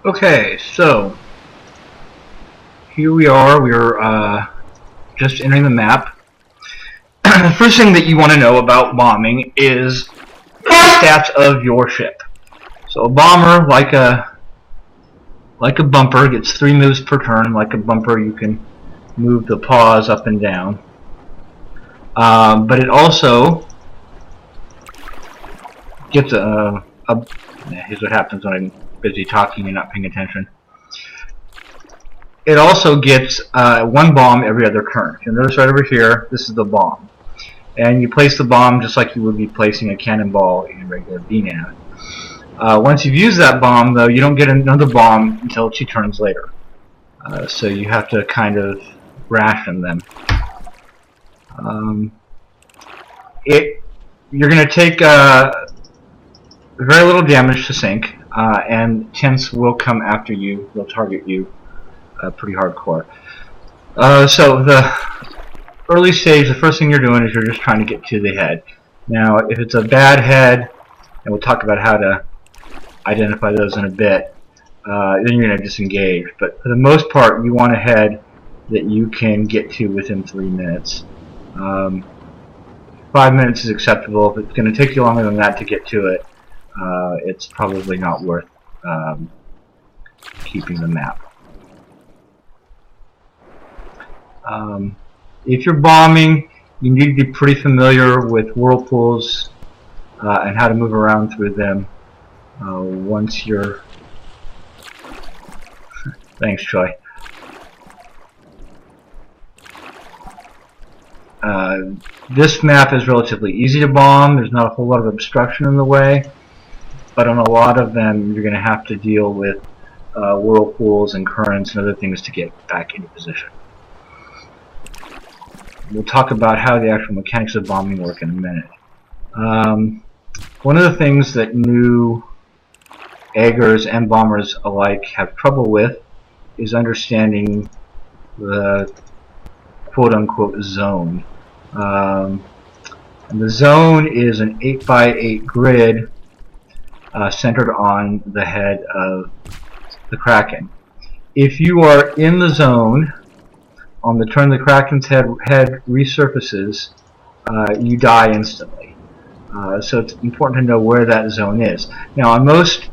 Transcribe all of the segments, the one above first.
Okay, so here we are. We're just entering the map. The first thing that you want to know about bombing is the stats of your ship. So a bomber, like a bumper, gets 3 moves per turn. Like a bumper, you can move the paws up and down. But it also gets here's what happens when I'm busy talking and not paying attention. It also gets 1 bomb every other turn. You'll notice right over here, this is the bomb. And you place the bomb just like you would be placing a cannonball in a regular BNAV. Once you've used that bomb, though, you don't get another bomb until 2 turns later. So you have to kind of ration them. You're going to take very little damage to sink, and tents will come after you. They'll target you pretty hardcore. So the early stage, the first thing you're doing is you're just trying to get to the head. Now, if it's a bad head, and we'll talk about how to identify those in a bit, then you're going to disengage. But for the most part, you want a head that you can get to within 3 minutes. 5 minutes is acceptable. If it's going to take you longer than that to get to it, it's probably not worth keeping the map. If you're bombing, you need to be pretty familiar with whirlpools and how to move around through them. Once you're... Thanks, Troy. This map is relatively easy to bomb. There's not a whole lot of obstruction in the way, but on a lot of them you're going to have to deal with whirlpools and currents and other things to get back into position. We'll talk about how the actual mechanics of bombing work in a minute. One of the things that new eggers and bombers alike have trouble with is understanding the quote-unquote zone. And the zone is an 8x8 grid centered on the head of the kraken. If you are in the zone on the turn the kraken's head resurfaces, you die instantly. So it's important to know where that zone is. Now on most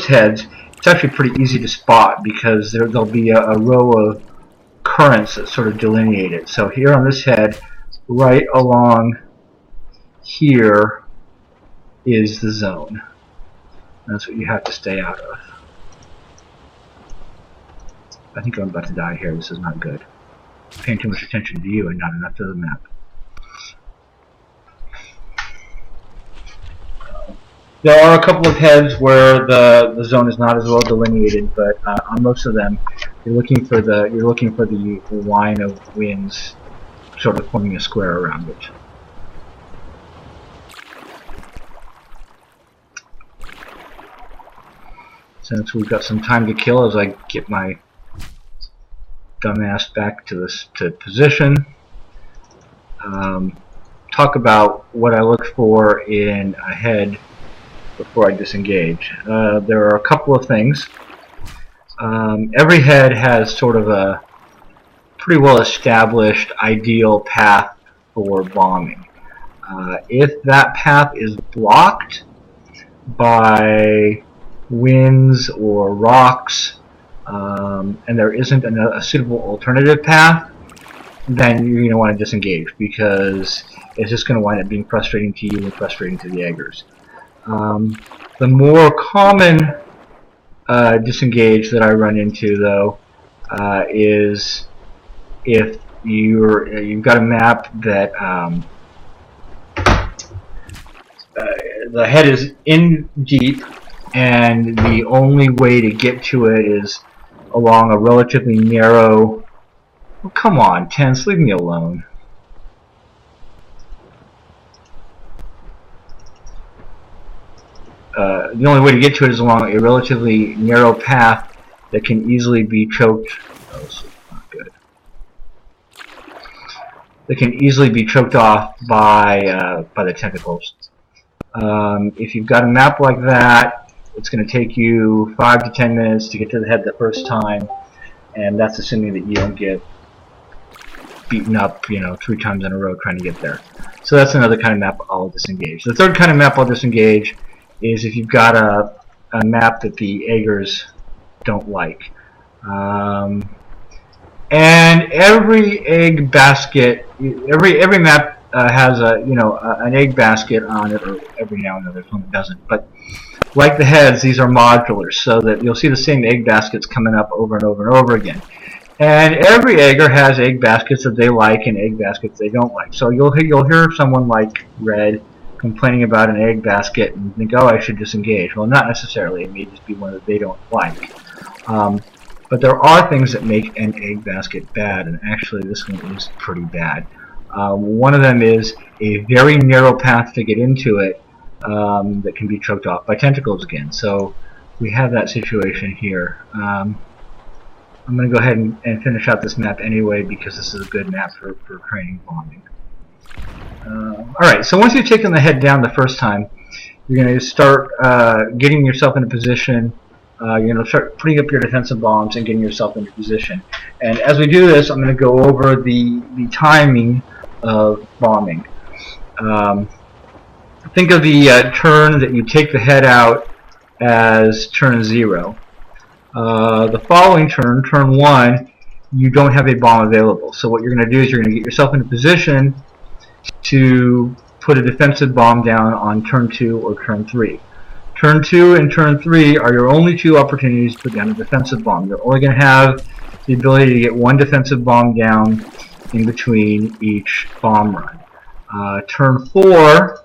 heads, it's actually pretty easy to spot because there'll be a row of currents that sort of delineate it. So here on this head, right along here is the zone. That's what you have to stay out of. I think I'm about to die here. This is not good. I'm paying too much attention to you and not enough to the map. There are a couple of heads where the zone is not as well delineated, but on most of them, you're looking for the line of winds, sort of forming a square around it. Since we've got some time to kill as I get my dumbass back to position, talk about what I look for in a head before I disengage. There are a couple of things. Every head has sort of a pretty well established ideal path for bombing. If that path is blocked by winds or rocks, and there isn't a suitable alternative path, then you're going to want to disengage because it's just going to wind up being frustrating to you and frustrating to the eggers. The more common disengage that I run into, though, is if you've got a map that the head is in deep, and the only way to get to it is along a relatively narrow... Oh, come on, Tense, leave me alone. The only way to get to it is along a relatively narrow path that can easily be choked. Oh, this is not good. That can easily be choked off by the tentacles. If you've got a map like that, it's going to take you 5 to 10 minutes to get to the head the first time, and that's assuming that you don't get beaten up, 3 times in a row trying to get there. So that's another kind of map I'll disengage. The third kind of map I'll disengage is if you've got a map that the eggers don't like. And every egg basket, every map has an egg basket on it, or every now and then there's one that doesn't. But like the heads, these are modular, so that you'll see the same egg baskets coming up over and over and over again. And every egger has egg baskets that they like and egg baskets they don't like. So you'll hear someone like Red complaining about an egg basket and think, oh, I should disengage. Well, not necessarily. It may just be one that they don't like. But there are things that make an egg basket bad, and actually this one is pretty bad. One of them is a very narrow path to get into it that can be choked off by tentacles again. So we have that situation here. I'm going to go ahead and finish out this map anyway because this is a good map for training bombing. Alright, so once you've taken the head down the first time, you're going to start getting yourself into position. You're going to start putting up your defensive bombs and getting yourself into position. And as we do this, I'm going to go over the timing of bombing. Think of the turn that you take the head out as turn 0. The following turn, turn 1, you don't have a bomb available. So what you're going to do is you're going to get yourself into position to put a defensive bomb down on turn 2 or turn 3. Turn 2 and turn 3 are your only 2 opportunities to put down a defensive bomb. You're only going to have the ability to get 1 defensive bomb down in between each bomb run. Turn 4,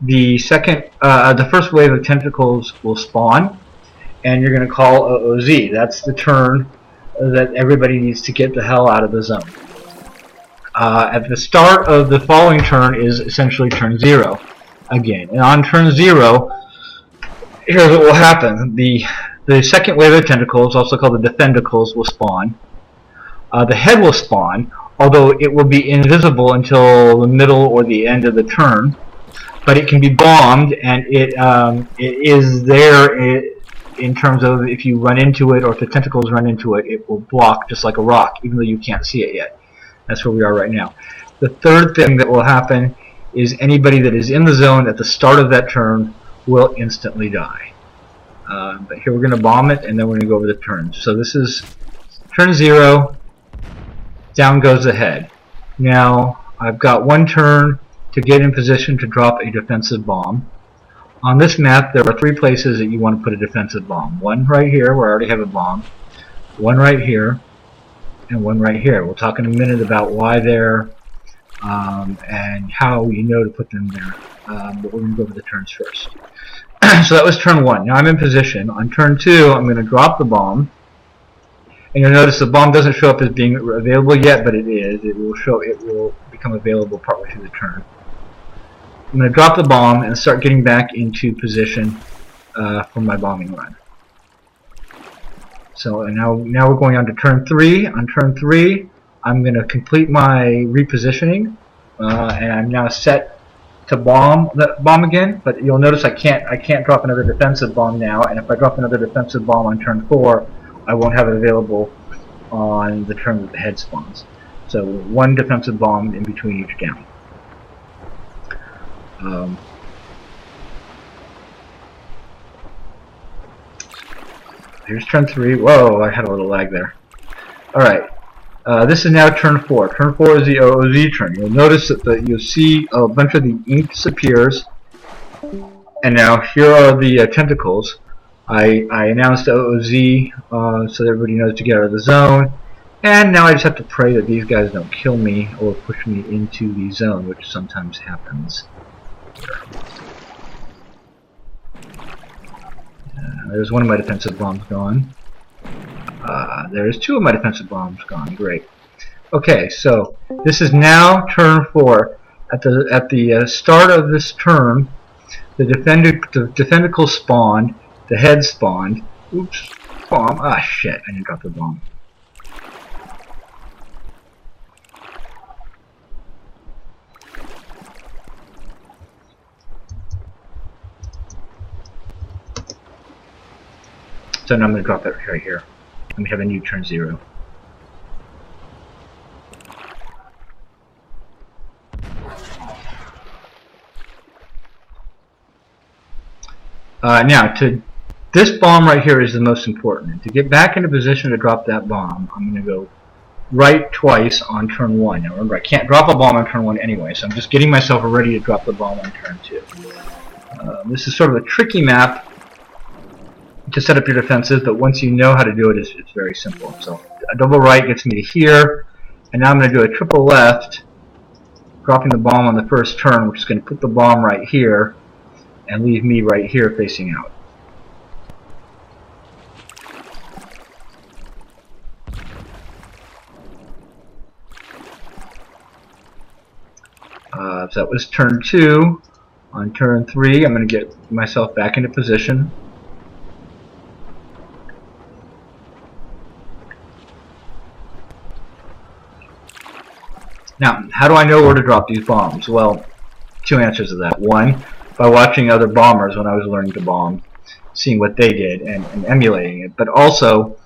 the first wave of tentacles will spawn, and you're going to call OOZ. That's the turn that everybody needs to get the hell out of the zone. At the start of the following turn is essentially turn 0 again. And on turn 0, here's what will happen. The second wave of tentacles, also called the defendacles, will spawn. The head will spawn, although it will be invisible until the middle or the end of the turn. But it can be bombed, and it is there in terms of if you run into it or if the tentacles run into it, it will block just like a rock, even though you can't see it yet. That's where we are right now. The third thing that will happen is anybody that is in the zone at the start of that turn will instantly die. But here we're going to bomb it, and then we're going to go over the turns. So this is turn 0, down goes the head. Now I've got 1 turn to get in position to drop a defensive bomb. On this map, there are 3 places that you want to put a defensive bomb. 1 right here, where I already have a bomb. 1 right here, and 1 right here. We'll talk in a minute about why they're and how you know to put them there. But we're going to go over the turns first. So that was turn 1. Now I'm in position. On turn 2, I'm going to drop the bomb. And you'll notice the bomb doesn't show up as being available yet, but it is. It will become available partway through the turn. I'm going to drop the bomb and start getting back into position for my bombing run. So now we're going on to turn 3. On turn 3, I'm going to complete my repositioning, and I'm now set to bomb the bomb again. But you'll notice I can't drop another defensive bomb now. And if I drop another defensive bomb on turn 4, I won't have it available on the turn that the head spawns. So 1 defensive bomb in between each down. Here's turn 3. Whoa, I had a little lag there. Alright, this is now turn 4. Turn 4 is the OOZ turn. You'll notice that you'll see a bunch of the ink disappears, and now here are the tentacles. I announced OOZ so that everybody knows to get out of the zone, and now I just have to pray that these guys don't kill me or push me into the zone, which sometimes happens. There's 1 of my defensive bombs gone. There's 2 of my defensive bombs gone. Great. Okay, so this is now turn 4. At the start of this turn, the defendacles spawned, the head spawned. Oops, bomb. Ah, shit! I didn't drop the bomb. So now I'm going to drop that right here. And we have a new turn 0. Now, this bomb right here is the most important. To get back into position to drop that bomb, I'm going to go right twice on turn 1. Now remember, I can't drop a bomb on turn 1 anyway, so I'm just getting myself ready to drop the bomb on turn 2. This is sort of a tricky map to set up your defenses, but once you know how to do it, it's very simple. So a double right gets me to here, and now I'm going to do a triple left, dropping the bomb on the first turn, which is going to put the bomb right here, and leave me right here facing out. So that was turn 2. On turn 3, I'm going to get myself back into position. Now, how do I know where to drop these bombs? Well, 2 answers to that. 1, by watching other bombers when I was learning to bomb, seeing what they did and emulating it. But also,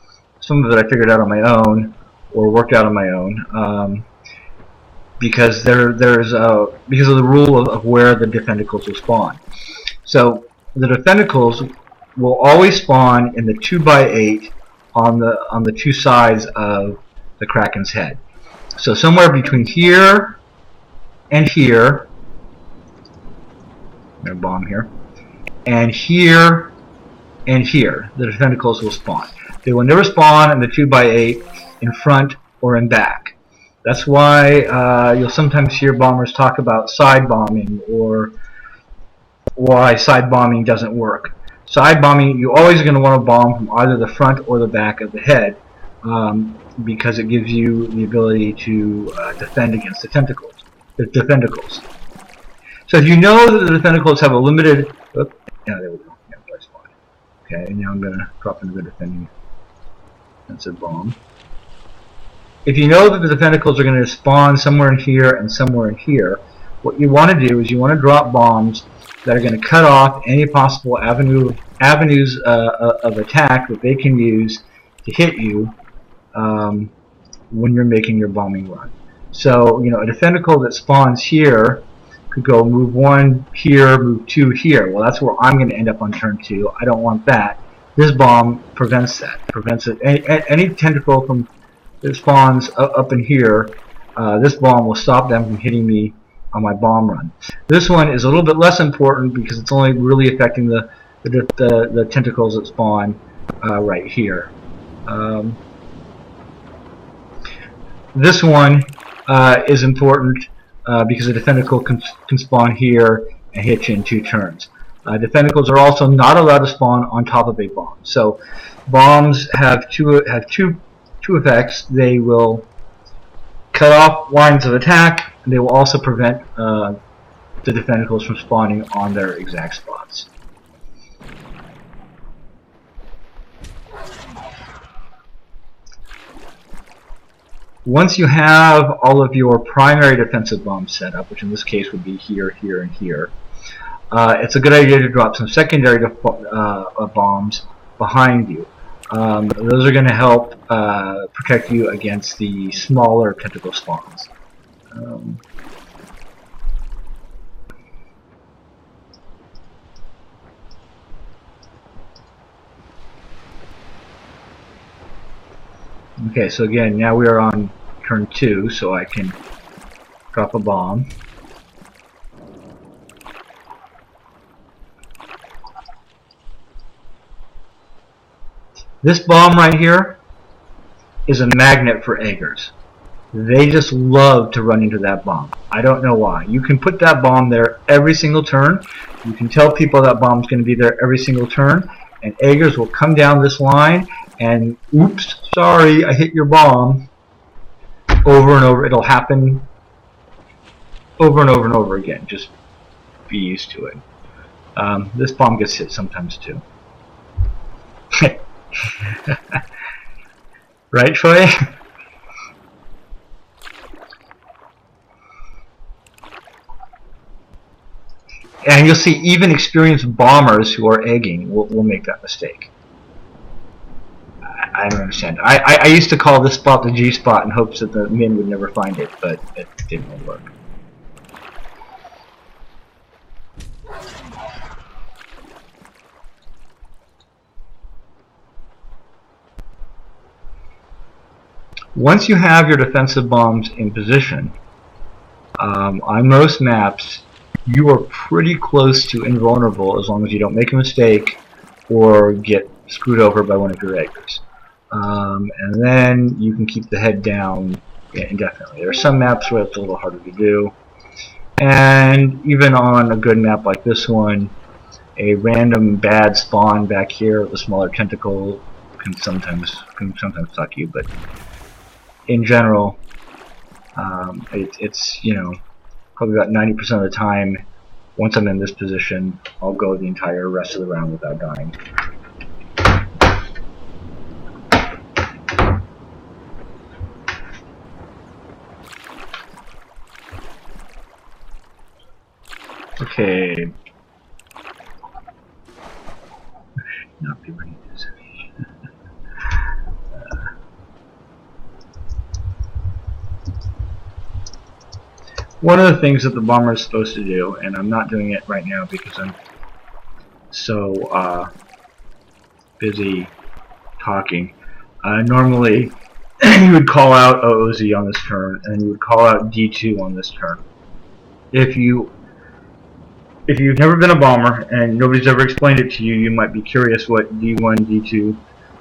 some of it I figured out on my own or worked out on my own. Because because of the rule of where the defendicles will spawn. So the defendicles will always spawn in the 2x8 on the 2 sides of the kraken's head. So somewhere between here and here, I'm going to bomb here, and here and here, the defendicles will spawn. They will never spawn in the 2x8 in front or in back. That's why you'll sometimes hear bombers talk about side bombing, or why side bombing doesn't work. Side bombing, you're always going to want to bomb from either the front or the back of the head, because it gives you the ability to defend against the defendicles. So if you know that the defendicles have a limited... yeah, there we go. Yeah, place spawn. Okay, and now I'm going to drop into the defending defensive bomb. If you know that the defendicles are going to spawn somewhere in here and somewhere in here, what you want to do is you want to drop bombs that are going to cut off any possible avenues of attack that they can use to hit you when you're making your bombing run. So, you know, a defendicle that spawns here could go move 1 here, move 2 here. Well, that's where I'm going to end up on turn 2. I don't want that. This bomb prevents that. Prevents it. Any tentacle from that spawns up in here, this bomb will stop them from hitting me on my bomb run. This one is a little bit less important because it's only really affecting the tentacles that spawn right here. This one is important because the defendicle can spawn here and hit you in 2 turns. Defendicles are also not allowed to spawn on top of a bomb. So bombs have two effects. They will cut off lines of attack, and they will also prevent the defendicles from spawning on their exact spots. Once you have all of your primary defensive bombs set up, which in this case would be here, here, and here, it's a good idea to drop some secondary bombs behind you. Those are going to help protect you against the smaller tentacle spawns. Okay, so again, now we are on turn 2, so I can drop a bomb. This bomb right here is a magnet for eggers. They just love to run into that bomb. I don't know why. You can put that bomb there every single turn. You can tell people that bomb's going to be there every single turn, and eggers will come down this line and, oops, sorry, I hit your bomb, over and over. It'll happen over and over and over again. Just be used to it. This bomb gets hit sometimes too. Right, Troy? And you'll see even experienced bombers who are egging will make that mistake. I don't understand. I used to call this spot the G spot in hopes that the Min would never find it, but it didn't work. Once you have your defensive bombs in position, on most maps, you are pretty close to invulnerable as long as you don't make a mistake or get screwed over by one of your eggers. And then you can keep the head down indefinitely. There are some maps where it's a little harder to do, and even on a good map like this one, a random bad spawn back here with a smaller tentacle can sometimes suck you, but in general, it's you know, probably about 90% of the time, once I'm in this position, I'll go the entire rest of the round without dying. Okay. Not be ready to this. One of the things that the bomber is supposed to do, and I'm not doing it right now because I'm so busy talking. Normally, you would call out OOZ on this turn, and you would call out D2 on this turn. If you've never been a bomber and nobody's ever explained it to you, you might be curious what D1, D2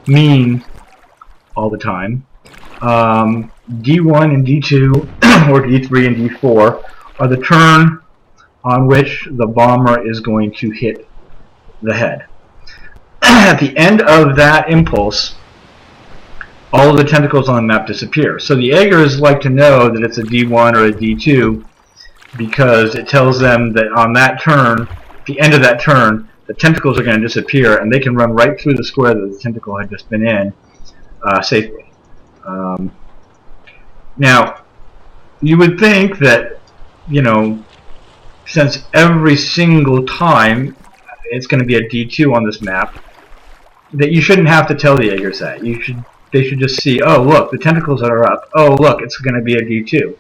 mean all the time. D1 and D2, or D3 and D4, are the turn on which the bomber is going to hit the head. At the end of that impulse, all of the tentacles on the map disappear. So the eggers like to know that it's a D1 or a D2 because it tells them that on that turn, at the end of that turn, the tentacles are going to disappear and they can run right through the square that the tentacle had just been in safely. Now, you would think that, you know, since every single time it's going to be a D2 on this map, that you shouldn't have to tell the eggers that. They should just see, oh look, the tentacles are up. Oh look, it's going to be a D2.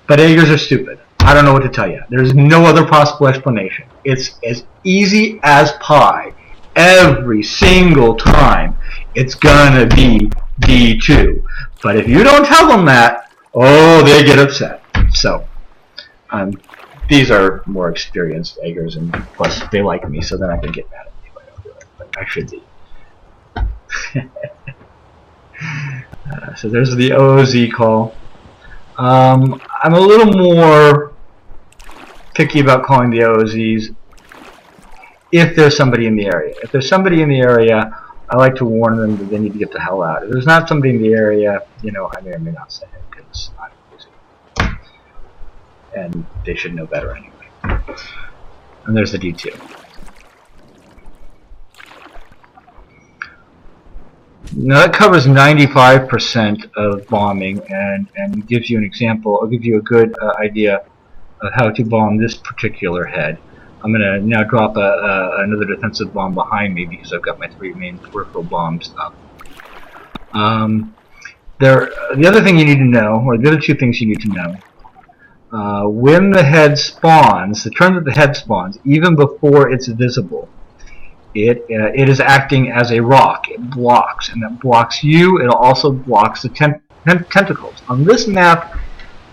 But eggers are stupid. I don't know what to tell you. There's no other possible explanation. It's as easy as pie. Every single time it's gonna be D2. But if you don't tell them that, oh, they get upset. So, these are more experienced eggers, and plus they like me, so then I can get mad at me if I don't do it. But I should be. So there's the OOZ call. I'm a little more picky about calling the OOZs if there's somebody in the area. If there's somebody in the area, I like to warn them that they need to get the hell out. If there's not somebody in the area, you know, I may or may not say it because I'm busy. And they should know better anyway. And there's the D2. Now that covers 95% of bombing and gives you an example, or gives you a good idea of how to bomb this particular head. I'm going to now drop another defensive bomb behind me because I've got my 3 main peripheral bombs up. The other thing you need to know, or the other 2 things you need to know, when the head spawns, the turn that the head spawns, even before it's visible, it is acting as a rock. It blocks, and that blocks you. It also blocks the tentacles. On this map,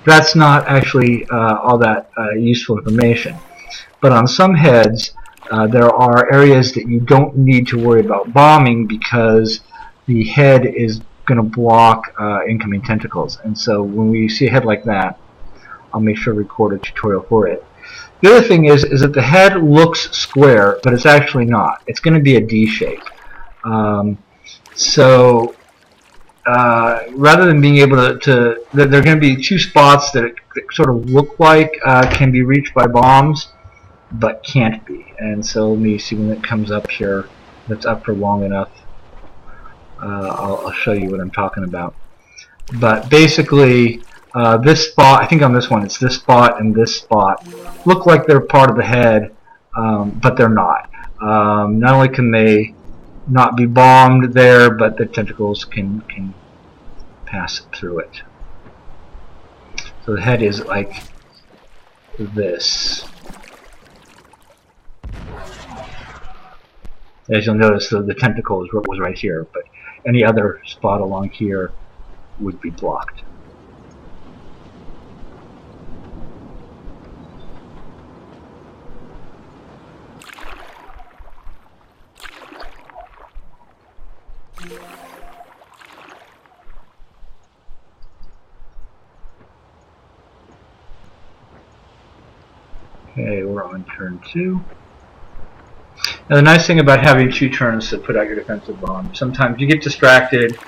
that's not actually all that useful information. But on some heads, there are areas that you don't need to worry about bombing because the head is going to block incoming tentacles. And so when we see a head like that, I'll make sure to record a tutorial for it. The other thing is that the head looks square, but it's actually not. It's going to be a D shape. Rather than being able there are going to be 2 spots that sort of look like can be reached by bombs, but can't be. And so let me see when it comes up here. That's up for long enough. I'll show you what I'm talking about. But basically, this spot, I think on this one, it's this spot and this spot, look like they're part of the head, but they're not. Not only can they not be bombed there, but the tentacles can pass through it. So the head is like this. As you'll notice, the tentacle was right here, but any other spot along here would be blocked. Okay, we're on turn 2. Now the nice thing about having 2 turns to put out your defensive bomb, sometimes you get distracted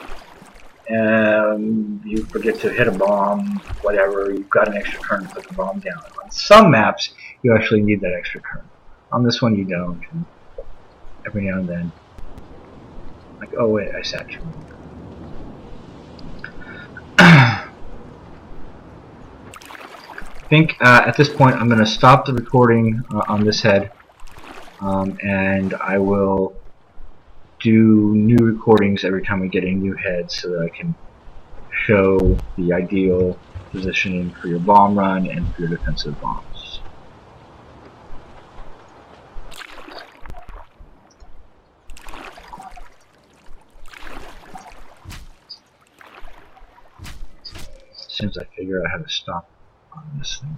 and you forget to hit a bomb, whatever, you've got an extra turn to put the bomb down. On some maps, you actually need that extra turn. On this one, you don't. And every now and then, like, oh wait, I sat too long. I think at this point I'm going to stop the recording on this head, and I will do new recordings every time we get a new head so that I can show the ideal positioning for your bomb run and for your defensive bombs. As soon as I figure out how to stop on this thing.